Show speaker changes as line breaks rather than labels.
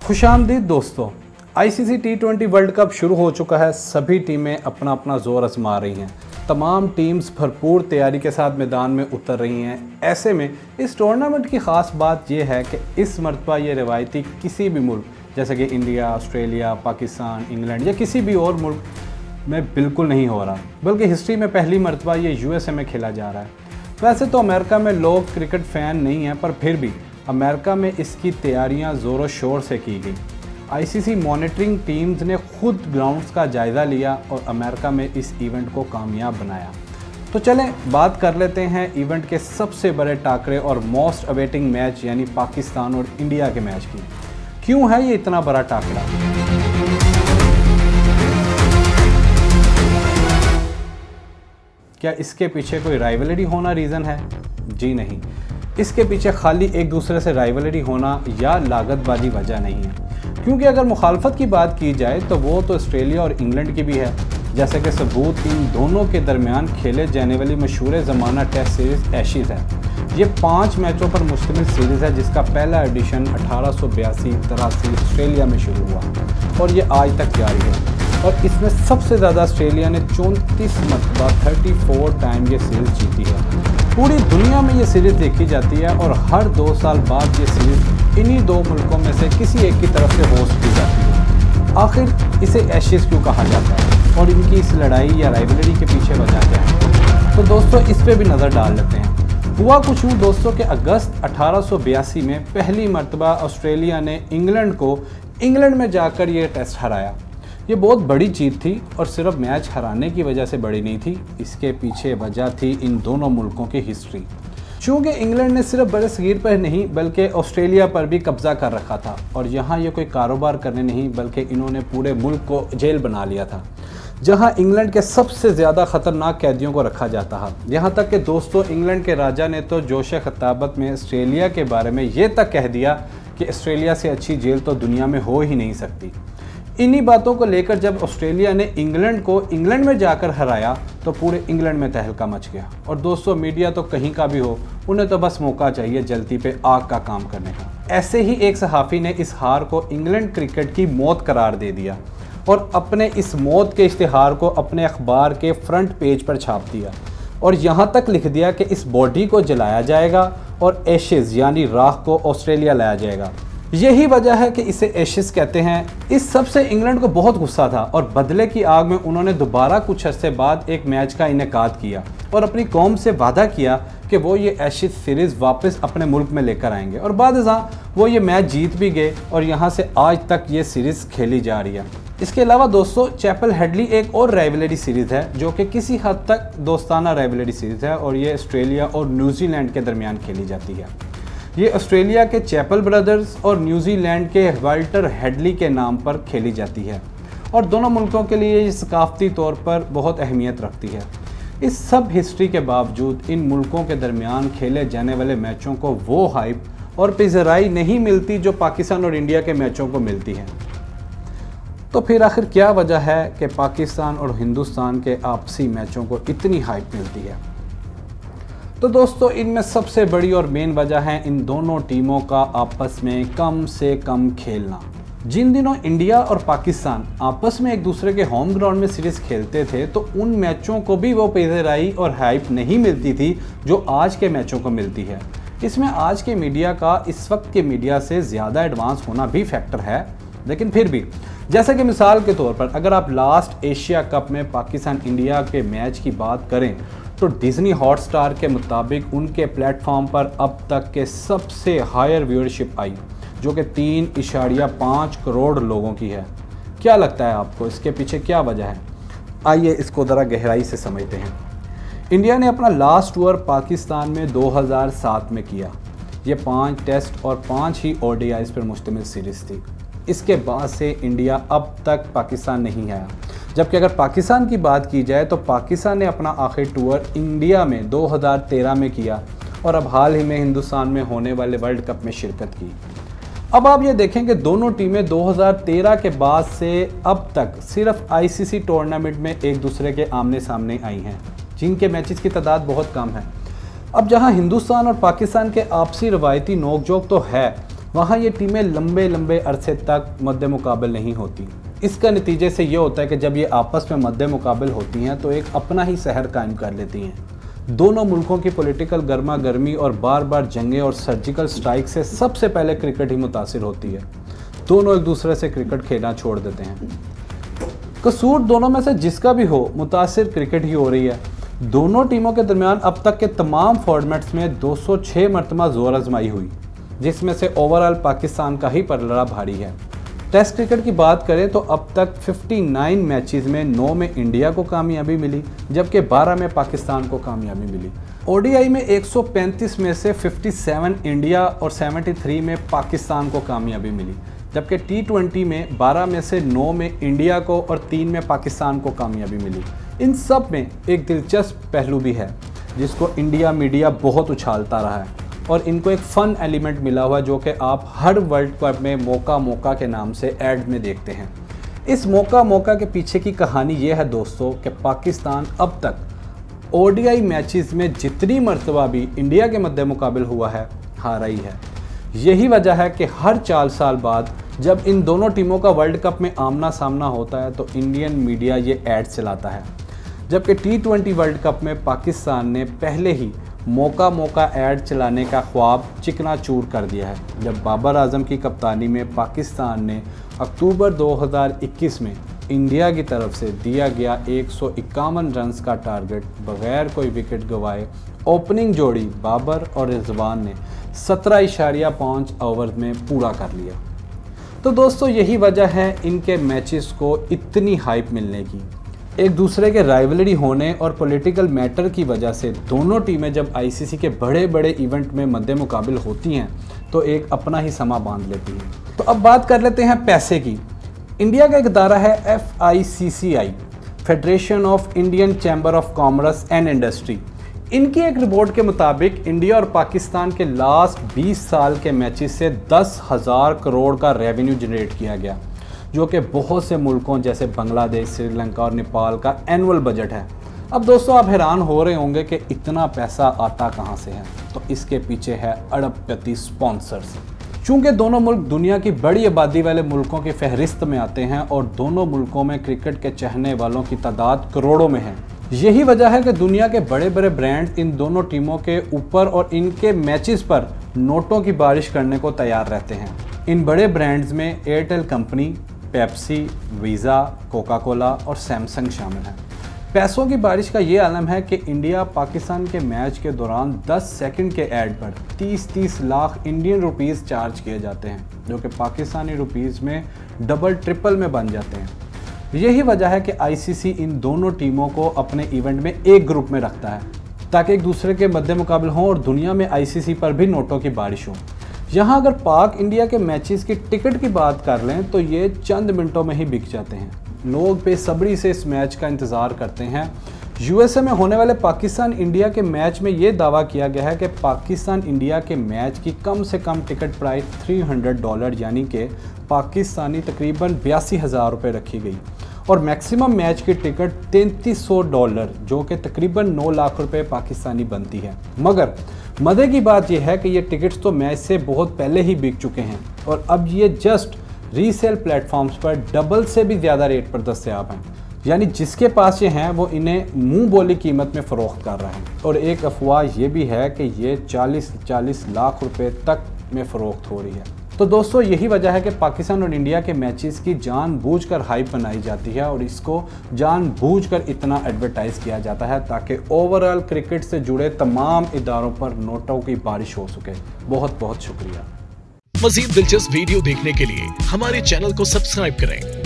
खुशामदीद दोस्तों, आईसीसी टी20 world cup शुरू हो चुका है। सभी टीमें अपना अपना जोर आजमा रही हैं। तमाम टीम्स भरपूर तैयारी के साथ मैदान में उतर रही हैं। ऐसे में इस टूर्नामेंट की ख़ास बात यह है कि इस मरतबा ये रिवायती किसी भी मुल्क जैसे कि इंडिया, ऑस्ट्रेलिया, पाकिस्तान, इंग्लैंड या किसी भी और मुल्क में बिल्कुल नहीं हो रहा, बल्कि हिस्ट्री में पहली मरतबा ये यूएसए में खेला जा रहा है। वैसे तो अमेरिका में लोग क्रिकेट फ़ैन नहीं हैं, पर फिर भी अमेरिका में इसकी तैयारियां ज़ोरों शोर से की गई। आईसीसी मॉनिटरिंग टीम्स ने खुद ग्राउंड्स का जायज़ा लिया और अमेरिका में इस इवेंट को कामयाब बनाया। तो चलें बात कर लेते हैं इवेंट के सबसे बड़े टाकरे और मोस्ट अवेटिंग मैच यानी पाकिस्तान और इंडिया के मैच की। क्यों है ये इतना बड़ा टाकरा? क्या इसके पीछे कोई राइवलरी होना रीज़न है? जी नहीं, इसके पीछे खाली एक दूसरे से राइवलरी होना या लागतबाजी वजह नहीं है। क्योंकि अगर मुखालफत की बात की जाए तो वो तो ऑस्ट्रेलिया और इंग्लैंड की भी है। जैसे कि सबूत इन दोनों के दरमियान खेले जाने वाली मशहूर ज़माना टेस्ट सीरीज़ एशेज़ है। ये 5 मैचों पर मुश्तमिल सीरीज़ है, जिसका पहला एडिशन 1882-83 ऑस्ट्रेलिया में शुरू हुआ और ये आज तक जारी है। और इसमें सबसे ज़्यादा ऑस्ट्रेलिया ने 34 मरतबा 34 टाइम ये सीरीज़ जीती है। पूरी दुनिया में ये सीरीज़ देखी जाती है और हर 2 साल बाद ये सीरीज़ इन्हीं 2 मुल्कों में से किसी एक की तरफ से होस्ट की जाती है। आखिर इसे एशेज़ क्यों कहा जाता है और इनकी इस लड़ाई या राइवलरी के पीछे वजह क्या है? तो दोस्तों इस पर भी नज़र डाल लेते हैं। हुआ कुछ यूँ दोस्तों कि अगस्त 1882 में पहली मरतबा ऑस्ट्रेलिया ने इंग्लैंड को इंग्लैंड में जाकर ये टेस्ट हराया। ये बहुत बड़ी जीत थी और सिर्फ मैच हराने की वजह से बड़ी नहीं थी, इसके पीछे वजह थी इन दोनों मुल्कों की हिस्ट्री। चूँकि इंग्लैंड ने सिर्फ बड़े सगीर पर नहीं बल्कि ऑस्ट्रेलिया पर भी कब्जा कर रखा था और यहाँ ये कोई कारोबार करने नहीं बल्कि इन्होंने पूरे मुल्क को जेल बना लिया था, जहाँ इंग्लैंड के सबसे ज़्यादा ख़तरनाक कैदियों को रखा जाता है। यहाँ तक कि दोस्तों इंग्लैंड के राजा ने तो जोश खिताबत में ऑस्ट्रेलिया के बारे में ये तक कह दिया कि ऑस्ट्रेलिया से अच्छी जेल तो दुनिया में हो ही नहीं सकती। इन्हीं बातों को लेकर जब ऑस्ट्रेलिया ने इंग्लैंड को इंग्लैंड में जाकर हराया तो पूरे इंग्लैंड में तहलका मच गया। और दोस्तों मीडिया तो कहीं का भी हो, उन्हें तो बस मौका चाहिए जलती पे आग का काम करने का। ऐसे ही एक सहाफ़ी ने इस हार को इंग्लैंड क्रिकेट की मौत करार दे दिया और अपने इस मौत के इश्तिहार को अपने अखबार के फ्रंट पेज पर छाप दिया और यहाँ तक लिख दिया कि इस बॉडी को जलाया जाएगा और एशेज़ यानी राख को ऑस्ट्रेलिया लाया जाएगा। यही वजह है कि इसे एशेज़ कहते हैं। इस सब से इंग्लैंड को बहुत गुस्सा था और बदले की आग में उन्होंने दोबारा कुछ अर्से बाद एक मैच का इनेकाद किया और अपनी कौम से वादा किया कि वो ये एशेज़ सीरीज़ वापस अपने मुल्क में लेकर आएंगे और बाद वो ये मैच जीत भी गए और यहाँ से आज तक ये सीरीज़ खेली जा रही है। इसके अलावा दोस्तों चैपल हेडली एक और राइवलरी सीरीज़ है जो कि किसी हद तक दोस्ताना राइवलरी सीरीज़ है और ये ऑस्ट्रेलिया और न्यूजीलैंड के दरमियान खेली जाती है। ये ऑस्ट्रेलिया के चैपल ब्रदर्स और न्यूजीलैंड के वाल्टर हेडली के नाम पर खेली जाती है और दोनों मुल्कों के लिए ये सकाफ़ती तौर पर बहुत अहमियत रखती है। इस सब हिस्ट्री के बावजूद इन मुल्कों के दरमियान खेले जाने वाले मैचों को वो हाइप और पिज़राई नहीं मिलती जो पाकिस्तान और इंडिया के मैचों को मिलती है। तो फिर आखिर क्या वजह है कि पाकिस्तान और हिंदुस्तान के आपसी मैचों को इतनी हाइप मिलती है? तो दोस्तों इनमें सबसे बड़ी और मेन वजह है इन दोनों टीमों का आपस में कम से कम खेलना। जिन दिनों इंडिया और पाकिस्तान आपस में एक दूसरे के होम ग्राउंड में सीरीज़ खेलते थे तो उन मैचों को भी वो पिज़राई और हाइप नहीं मिलती थी जो आज के मैचों को मिलती है। इसमें आज के मीडिया का इस वक्त के मीडिया से ज़्यादा एडवांस होना भी फैक्टर है, लेकिन फिर भी जैसे कि मिसाल के तौर पर अगर आप लास्ट एशिया कप में पाकिस्तान इंडिया के मैच की बात करें तो डिज़नी हॉटस्टार के मुताबिक उनके प्लेटफॉर्म पर अब तक के सबसे हायर व्यूअरशिप आई जो कि 3.5 करोड़ लोगों की है। क्या लगता है आपको इसके पीछे क्या वजह है? आइए इसको ज़रा गहराई से समझते हैं। इंडिया ने अपना लास्ट टूर पाकिस्तान में 2007 में किया। ये 5 टेस्ट और 5 ही ODIs पर मुश्तमिल सीरीज़ थी। इसके बाद से इंडिया अब तक पाकिस्तान नहीं आया, जबकि अगर पाकिस्तान की बात की जाए तो पाकिस्तान ने अपना आखिरी टूर इंडिया में 2013 में किया और अब हाल ही में हिंदुस्तान में होने वाले वर्ल्ड कप में शिरकत की। अब आप ये देखें कि दोनों टीमें 2013 के बाद से अब तक सिर्फ आईसीसी टूर्नामेंट में एक दूसरे के आमने सामने आई हैं, जिनके मैचेस की तादाद बहुत कम है। अब जहां हिंदुस्तान और पाकिस्तान के आपसी रवायती नोकझोंक तो है, वहाँ ये टीमें लंबे लंबे अरसे तक मद्दे मुकाबल नहीं होती। इसका नतीजे से ये होता है कि जब ये आपस में मद्दे मुकाबल होती हैं तो एक अपना ही शहर कायम कर लेती हैं। दोनों मुल्कों की पॉलिटिकल गर्मा गर्मी और बार बार जंगें और सर्जिकल स्ट्राइक से सबसे पहले क्रिकेट ही मुतासिर होती है। दोनों एक दूसरे से क्रिकेट खेलना छोड़ देते हैं। कसूर दोनों में से जिसका भी हो, मुतासिर क्रिकेट ही हो रही है। दोनों टीमों के दरमियान अब तक के तमाम फॉर्मेट्स में 206 मरतबा जोर आजमाई हुई, जिसमें से ओवरऑल पाकिस्तान का ही पलड़ा भारी है। टेस्ट क्रिकेट की बात करें तो अब तक 59 मैचेस में 9 में इंडिया को कामयाबी मिली, जबकि 12 में पाकिस्तान को कामयाबी मिली। ओडीआई में 135 में से 57 इंडिया और 73 में पाकिस्तान को कामयाबी मिली, जबकि T20 में 12 में से 9 में इंडिया को और 3 में पाकिस्तान को कामयाबी मिली। इन सब में एक दिलचस्प पहलू भी है जिसको इंडिया मीडिया बहुत उछालता रहा है, और इनको एक फ़न एलिमेंट मिला हुआ जो कि आप हर वर्ल्ड कप में मौका के नाम से ऐड में देखते हैं। इस मौका के पीछे की कहानी ये है दोस्तों कि पाकिस्तान अब तक ओडीआई मैचेस में जितनी मरतबा भी इंडिया के मद्दे मुकाबिल हुआ है, हारा ही है। यही वजह है कि हर 4 साल बाद जब इन दोनों टीमों का वर्ल्ड कप में आमना सामना होता है तो इंडियन मीडिया ये ऐड चलाता है, जबकि T20 वर्ल्ड कप में पाकिस्तान ने पहले ही मौका ऐड चलाने का ख्वाब चिकनाचूर कर दिया है। जब बाबर आजम की कप्तानी में पाकिस्तान ने अक्टूबर 2021 में इंडिया की तरफ से दिया गया 151 रन्स का टारगेट बगैर कोई विकेट गंवाए ओपनिंग जोड़ी बाबर और रिजवान ने 17.5 ओवर में पूरा कर लिया। तो दोस्तों यही वजह है इनके मैचेस को इतनी हाइप मिलने की। एक दूसरे के राइवलरी होने और पॉलिटिकल मैटर की वजह से दोनों टीमें जब आईसीसी के बड़े बड़े इवेंट में मद्दे मुकाबिल होती हैं तो एक अपना ही समा बांध लेती हैं। तो अब बात कर लेते हैं पैसे की। इंडिया का एक इदारा है FICCI, federation of Indian chamber of commerce and industry. इनकी एक रिपोर्ट के मुताबिक इंडिया और पाकिस्तान के लास्ट 20 साल के मैचेस से 10,000 करोड़ का रेवेन्यू जनरेट किया गया, जो कि बहुत से मुल्कों जैसे बांग्लादेश, श्रीलंका और नेपाल का एनुअल बजट है। अब दोस्तों आप हैरान हो रहे होंगे कि इतना पैसा आता कहां से है, तो इसके पीछे है अरबपति स्पॉन्सर्स। चूँकि दोनों मुल्क दुनिया की बड़ी आबादी वाले मुल्कों की फहरिस्त में आते हैं और दोनों मुल्कों में क्रिकेट के चाहने वालों की तादाद करोड़ों में है, यही वजह है कि दुनिया के बड़े बड़े ब्रांड इन दोनों टीमों के ऊपर और इनके मैचेस पर नोटों की बारिश करने को तैयार रहते हैं। इन बड़े ब्रांड्स में Airtel company, Pepsi, visa, Coca Cola और सैमसंग शामिल हैं। पैसों की बारिश का ये आलम है कि इंडिया पाकिस्तान के मैच के दौरान 10 सेकंड के ऐड पर 30-30 लाख इंडियन रुपीस चार्ज किए जाते हैं, जो कि पाकिस्तानी रुपीस में डबल ट्रिपल में बन जाते हैं। यही वजह है कि आईसीसी इन दोनों टीमों को अपने इवेंट में एक ग्रुप में रखता है ताकि एक दूसरे के मद्दे मुकाबले हों और दुनिया में आईसीसी पर भी नोटों की बारिश हो। यहाँ अगर पाक इंडिया के मैचेस की टिकट की बात कर लें तो ये चंद मिनटों में ही बिक जाते हैं। लोग बेसब्री से इस मैच का इंतज़ार करते हैं। यूएसए में होने वाले पाकिस्तान इंडिया के मैच में ये दावा किया गया है कि पाकिस्तान इंडिया के मैच की कम से कम टिकट प्राइस $300 यानी कि पाकिस्तानी तकरीबन 82,000 रुपये रखी गई, और मैक्सिमम मैच की टिकट $3,300 जो कि तकरीबन 9 लाख रुपए पाकिस्तानी बनती है। मगर मज़े की बात यह है कि ये टिकट्स तो मैच से बहुत पहले ही बिक चुके हैं और अब ये जस्ट रीसेल प्लेटफॉर्म्स पर डबल से भी ज़्यादा रेट पर दस्तयाब हैं। यानी जिसके पास ये हैं वो इन्हें मुंह बोली कीमत में फ़रोख्त कर रहा है। और एक अफवाह ये भी है कि ये 40 लाख रुपए तक में फ़रोख्त हो रही है। तो दोस्तों यही वजह है कि पाकिस्तान और इंडिया के मैचेस की जानबूझकर हाइप बनाई जाती है और इसको जानबूझकर इतना एडवर्टाइज़ किया जाता है ताकि ओवरऑल क्रिकेट से जुड़े तमाम इदारों पर नोटों की बारिश हो सके। बहुत बहुत शुक्रिया।
मज़ीद दिलचस्प वीडियो देखने के लिए हमारे चैनल को सब्सक्राइब करें